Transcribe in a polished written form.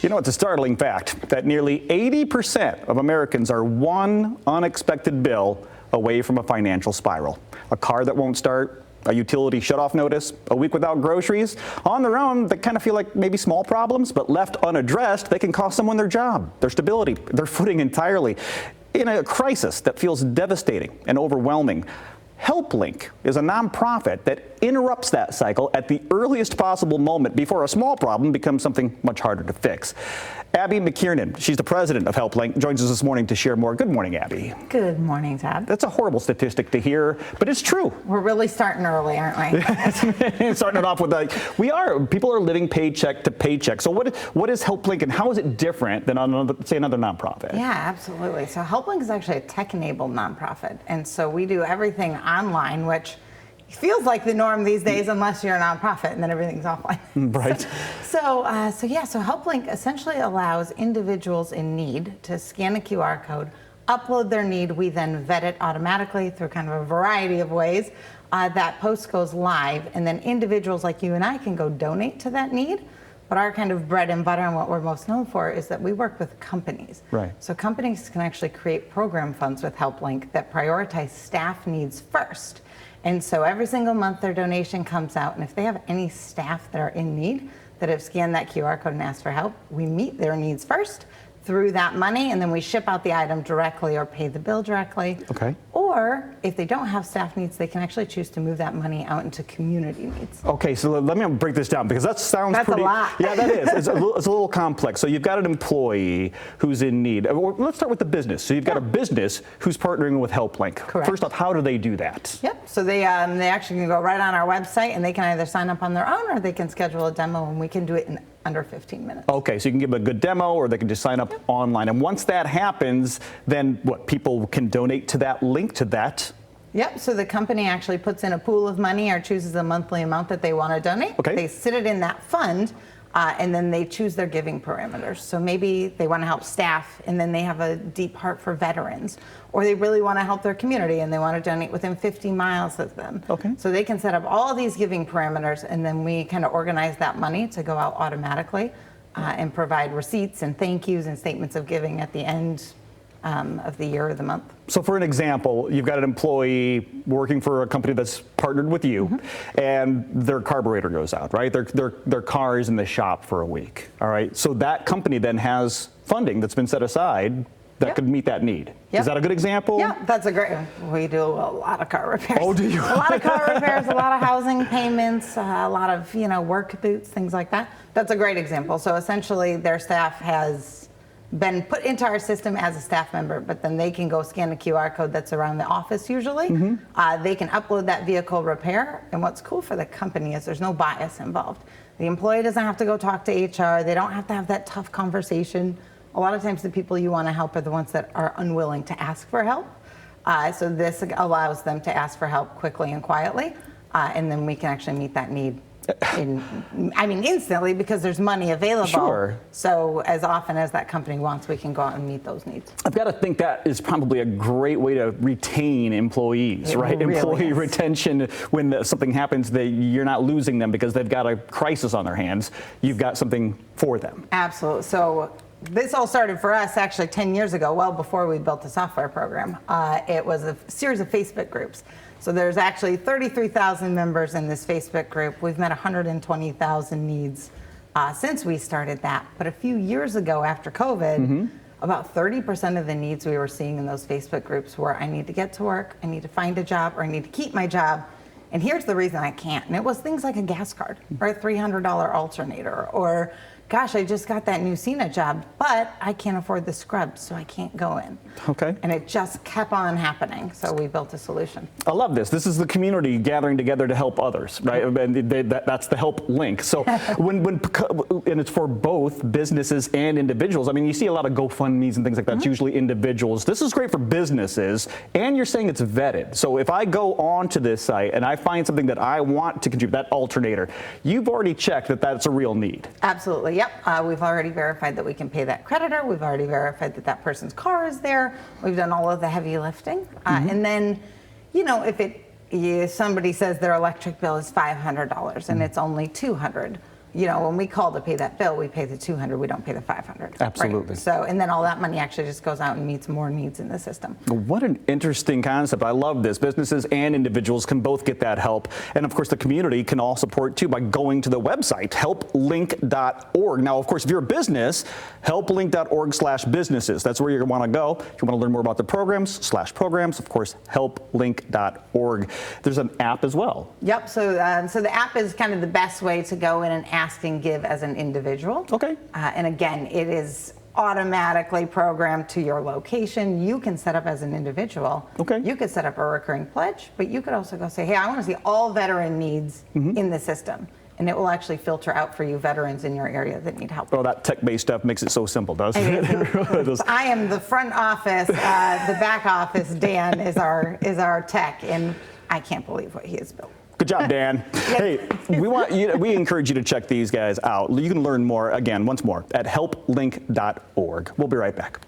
You know, it's a startling fact that nearly 80% of Americans are one unexpected bill away from a financial spiral. A car that won't start, a utility shutoff notice, a week without groceries. On their own, they kind of feel like maybe small problems, but left unaddressed, they can cost someone their job, their stability, their footing entirely. In a crisis that feels devastating and overwhelming, HelpLink is a nonprofit that interrupts that cycle at the earliest possible moment before a small problem becomes something much harder to fix. Abby McKiernan, she's the president of HelpLink, joins us this morning to share more. Good morning, Abby. Good morning, Todd. That's a horrible statistic to hear, but it's true. We're really starting early, aren't we? Starting it off with people are living paycheck to paycheck. So what is HelpLink and how is it different than say another nonprofit? Yeah, absolutely. So HelpLink is actually a tech-enabled nonprofit, and so we do everything online, which feels like the norm these days unless you're a nonprofit and then everything's offline. Right. So HelpLink essentially allows individuals in need to scan a QR code, upload their need. We then vet it automatically through kind of a variety of ways. That post goes live, and then individuals like you and I can go donate to that need. But our kind of bread and butter and what we're most known for is that we work with companies. Right. So companies can actually create program funds with HelpLink that prioritize staff needs first. And so every single month their donation comes out, and if they have any staff that are in need that have scanned that QR code and asked for help, we meet their needs first through that money, and then we ship out the item directly or pay the bill directly. Okay. Or if they don't have staff needs, they can actually choose to move that money out into community needs. Okay, so let me break this down because that sounds That's pretty. a lot. Yeah, that is. It's a little complex. So you've got an employee who's in need. Let's start with the business. So you've got a business who's partnering with HelpLink. Correct. First off, how do they do that? Yep. So they actually can go right on our website, and they can either sign up on their own or they can schedule a demo, and we can do it in under 15 minutes. Okay, so you can give them a good demo, or they can just sign up online. And once that happens, then what? People can donate to that link to that. Yep, so the company actually puts in a pool of money or chooses a monthly amount that they want to donate. Okay. They sit it in that fund, and then they choose their giving parameters. So maybe they want to help staff, and then they have a deep heart for veterans, or they really want to help their community and they want to donate within 50 miles of them. Okay. So they can set up all these giving parameters, and then we kind of organize that money to go out automatically and provide receipts and thank yous and statements of giving at the end of the year or the month. So for an example, you've got an employee working for a company that's partnered with you, and their carburetor goes out, right? Their car is in the shop for a week, all right? So that company then has funding that's been set aside that could meet that need. Yep. Is that a good example? Yeah, that's a great one. We do a lot of car repairs. Oh, do you? A lot of car repairs, a lot of housing payments, a lot of work boots, things like that. That's a great example. So essentially their staff has been put into our system as a staff member, but then they can go scan the QR code that's around the office usually. They can upload that vehicle repair, and what's cool for the company is there's no bias involved. The employee doesn't have to go talk to HR. They don't have to have that tough conversation. A lot of times the people you want to help are the ones that are unwilling to ask for help. So this allows them to ask for help quickly and quietly, and then we can actually meet that need instantly, because there's money available. Sure. So as often as that company wants, we can go out and meet those needs. I've got to think that is probably a great way to retain employees, right? Really Employee is. retention, when something happens, you're not losing them because they've got a crisis on their hands. You've got something for them. Absolutely. So this all started for us actually 10 years ago, well before we built the software program. It was a series of Facebook groups. So there's actually 33,000 members in this Facebook group. We've met 120,000 needs since we started that. But a few years ago, after COVID, about 30% of the needs we were seeing in those Facebook groups were, I need to get to work, I need to find a job, or I need to keep my job, and here's the reason I can't. And it was things like a gas card, or a $300 alternator, or gosh, I just got that new Cena job, but I can't afford the scrubs, so I can't go in. Okay. And it just kept on happening, so we built a solution. I love this. This is the community gathering together to help others, right? And that's the HelpLink. So and it's for both businesses and individuals. I mean, you see a lot of GoFundMe's and things like that. It's usually individuals. This is great for businesses, and you're saying it's vetted. So if I go onto this site and I find something that I want to contribute, that alternator, you've already checked that that's a real need. Absolutely. Yep. We've already verified that we can pay that creditor. We've already verified that that person's car is there. We've done all of the heavy lifting. And then, if somebody says their electric bill is $500 and it's only $200, when we call to pay that bill, we pay the $200, we don't pay the $500. Absolutely. Right? So, and then all that money actually just goes out and meets more needs in the system. What an interesting concept. I love this. Businesses and individuals can both get that help. And of course, the community can all support too by going to the website, helplink.org. Now, of course, if you're a business, helplink.org/businesses. That's where you're going to want to go. If you want to learn more about the programs, of course, helplink.org. There's an app as well. Yep. So the app is kind of the best way to go in and ask and give as an individual. Okay. And again, it is automatically programmed to your location. You can set up as an individual. Okay. You could set up a recurring pledge, but you could also go say, hey, I want to see all veteran needs in the system. And it will actually filter out for you veterans in your area that need help. Oh, that tech-based stuff makes it so simple, doesn't it? I am the front office. The back office, Dan, is our tech, and I can't believe what he has built. Good job, Dan. Hey, we encourage you to check these guys out. You can learn more, again, once more, at helplink.org. We'll be right back.